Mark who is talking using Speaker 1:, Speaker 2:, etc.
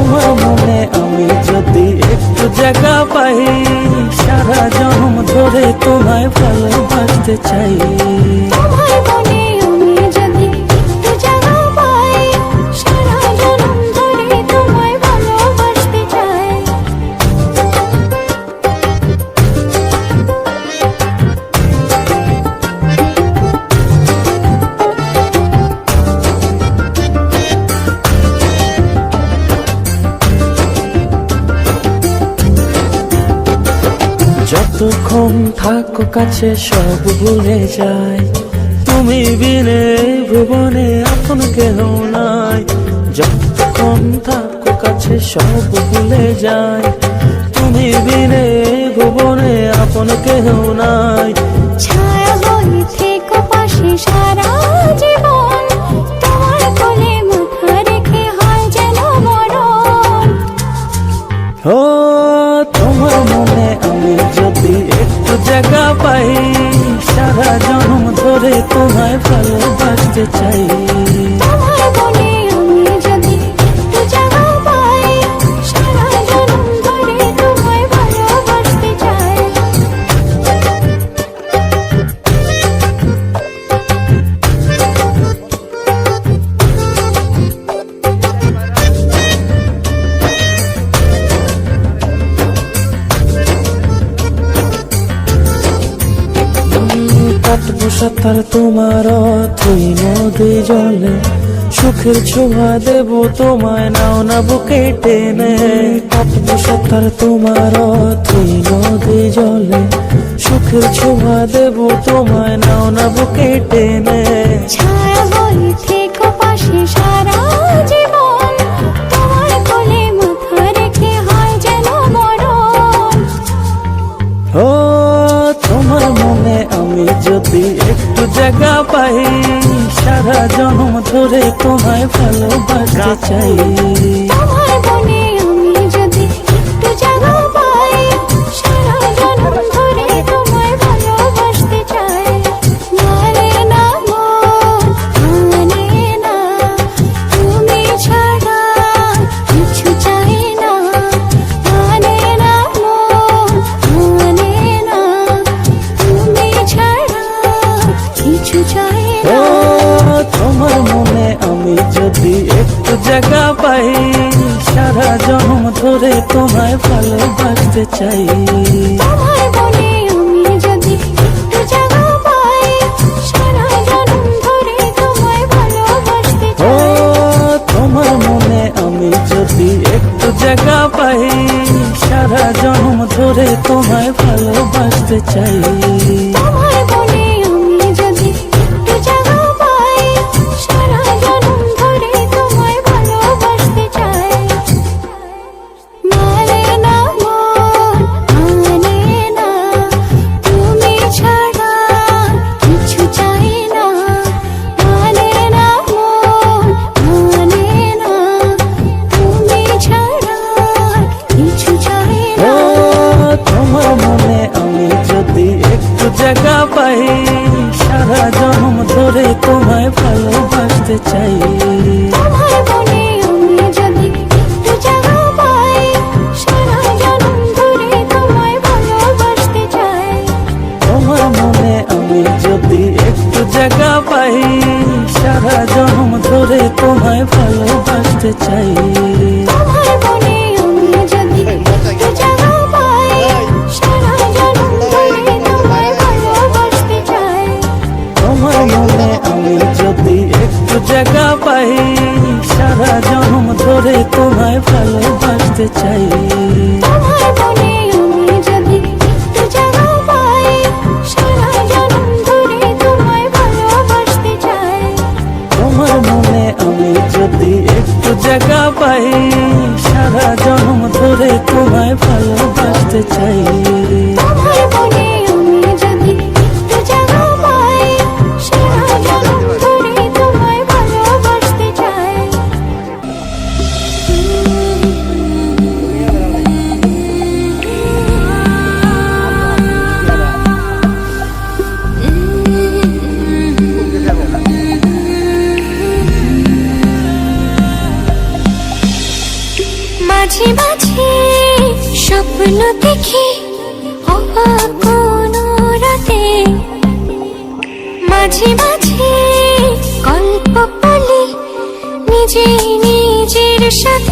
Speaker 1: তোমার মনে আমি যদি একটু জায়গা পাই, সারা জন্ম ধরে তোমায় ভালোবাসতে চাই।
Speaker 2: তোমার মনে আমি যদি একটু জায়গা পাই, সারা জন্ম ধরে তোমায় ভালোবাসতে চাই।
Speaker 1: যতক্ষণ থাকো কাছে সব ভুলে যাই, তুমি বিনে ভুবনে আপন কেহ নাই। যতক্ষণ থাকো কাছে সব ভুলে যাই, তুমি বিনে ভুবনে আপন কেহ নাই।
Speaker 2: ছায়া হয়ে থেকো পাশে সারা জীবন, তোমার কোলে মাথা রেখে হয় যেন মরণ।
Speaker 1: ও তোমার মনে আমি যদি একটু জায়গা পাই, সারা জন্ম ধরে তোমায় ভালোবাসতে চাই।
Speaker 2: তোমার মনে আমি যদি একটু জায়গা পাই, সারা জন্ম ধরে তোমায় ভালোবাসতে চাই।
Speaker 1: কাটবো সাঁতার তোমার তুই নদী জলে, সুখের ছোঁয়া দেব তোমায় নাও না বুকে টেনে। কাটবো সাঁতার তোমার তুই নদী জলে, সুখের ছোঁয়া দেব তোমায় নাও না বুকে টেনে।
Speaker 2: ছায়া হয়ে থেকো পাশে সারা জীবন, তোমার কোলে মাথা রেখে হয় যেন মরণ।
Speaker 1: ও তোমার মনে আমি যদি একটু জায়গা পাই, সারা জন্ম ধরে তোমায় ভালোবাসতে চাই।
Speaker 2: তোমার মনে আমি যদি একটু জায়গা পাই, সারা জন্ম ধরে তোমায় ভালোবাসতে চাই। মানে না মন, মানে না, তুমি ছাড়া কিছু চাই না। মানে না মন, মানে না, তুমি ছাড়া কিছু চাই
Speaker 1: ও
Speaker 2: না।
Speaker 1: তোমার মনে আমি যদি একটু জায়গা পাই, সারা জন্ম ধরে তোমায় ভালোবাসতে চাই।
Speaker 2: তোমার মনে আমি যদি একটু জায়গা পাই, সারা জন্ম ধরে তোমায় ভালোবাসতে
Speaker 1: ও
Speaker 2: চাই।
Speaker 1: তোমার মনে আমি যদি একটু জায়গা পাই, সারা জন্ম ধরে তোমায় ভালোবাসতে চাই।
Speaker 2: তোমার মনে আমি যদি একটু জায়গা পাই, সারা জন্ম ধরে তোমায় ভালোবাসতে চাই। মানে না মন, মানে না, তুমি ছাড়া কিছু চাই না। মানে না মন, মানে না, তুমি ছাড়া কিছু চাই
Speaker 1: ও
Speaker 2: না।
Speaker 1: তোমার মনে আমি যদি একটু জায়গা পাই, সারা জন্ম ধরে তোমায় ভালোবাসতে চাই।
Speaker 2: তোমার মনে আমি যদি একটু জায়গা পাই, সারা জন্ম ধরে তোমায় ভালোবাসতে চাই।
Speaker 1: তোমার মনে আমি যদি একটু জায়গা পাই, সারা জন্ম ধরে তোমায় ভালোবাসতে চাই।
Speaker 2: তোমার মনে আমি যদি একটু জায়গা পাই, সারা জন্ম ধরে তোমায় ভালোবাসতে চাই।
Speaker 1: তোমার মনে আমি যদি একটু জায়গা পাই, সারা জন্ম ধরে তোমায় ভালোবাসতে চাই।
Speaker 2: তোমার মনে আমি যদি একটু জায়গা পাই, সারা জন্ম ধরে তোমায় ভালোবাসতে চাই।
Speaker 1: তোমার মনে আমি যদি একটু জায়গা পাই, সারা জন্ম ধরে তোমায় ভালোবাসতে চাই।
Speaker 2: তোমার মনে আমি যদি একটু জায়গা পাই, সারা জন্ম ধরে তোমায় ভালোবাসতে চাই। মাঝে মাঝে স্বপ্ন দেখি অবাক কোনো রাতে, মাঝে মাঝে গল্প বলি নিজে নিজের সাথে।